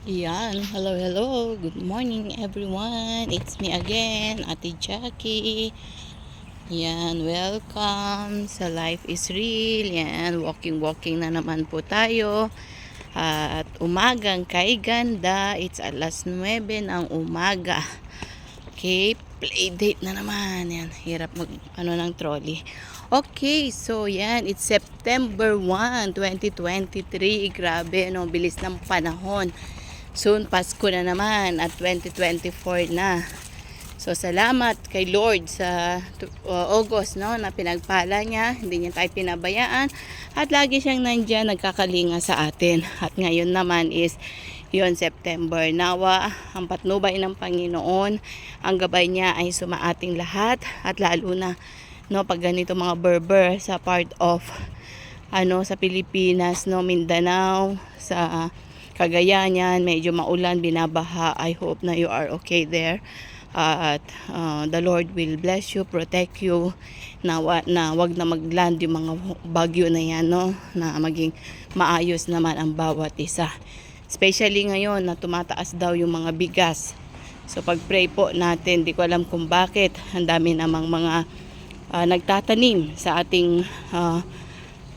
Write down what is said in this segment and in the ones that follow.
Yan, hello, hello. Good morning everyone. It's me again, Ate Jackie. Yan, welcome sa Life is Real. Yan, walking na naman po tayo. At umagang kay ganda. It's alas 9 ng umaga. Okay, play date na naman. Yan, hirap mag ng trolley. Okay, so yan, it's September 1, 2023. Grabe, no, bilis ng panahon. Soon, Pasko na naman at 2024 na. So, salamat kay Lord sa August, no, na pinagpala niya. Hindi niya tayo pinabayaan. At lagi siyang nandyan, nagkakalinga sa atin. At ngayon naman is, yon September. Nawa, ang patnubay ng Panginoon, ang gabay niya ay sumaating lahat. At lalo na, no, pag ganito mga Berber sa part of, sa Pilipinas, no, Mindanao, sa Cagayan yan, medyo maulan, binabaha. I hope na you are okay there. At the Lord will bless you, protect you, na wag na magland yung mga bagyo na yan, no? Na maging maayos naman ang bawat isa. Especially ngayon na tumataas daw yung mga bigas. So pag-pray po natin, di ko alam kung bakit. Ang dami namang mga nagtatanim sa ating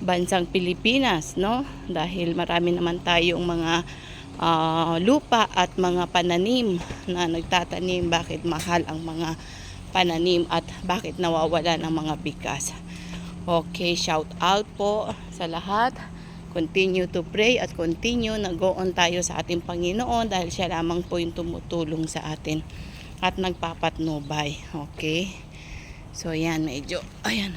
bansang Pilipinas, no? Dahil marami naman tayong mga lupa at mga pananim na nagtatanim. Bakit mahal ang mga pananim at bakit nawawala ng mga bigas? Okay, shout out po sa lahat. Continue to pray at continue na go on tayo sa ating Panginoon dahil siya lamang po yung tumutulong sa atin at nagpapatnubay. Okay? So, yan, medyo,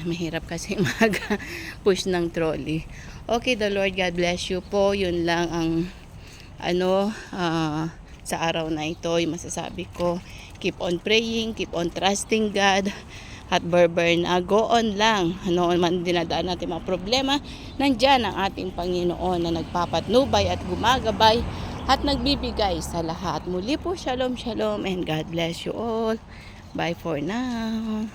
mahirap kasi mag-push ng trolley. Okay, the Lord God bless you po. Yun lang ang, sa araw na ito, yung masasabi ko. Keep on praying, keep on trusting God. At Berber na, go on lang. Man dinadaan natin mga problema, nandyan ang ating Panginoon na nagpapatnubay at gumagabay at nagbibigay sa lahat. Muli po, shalom, shalom, and God bless you all. Bye for now.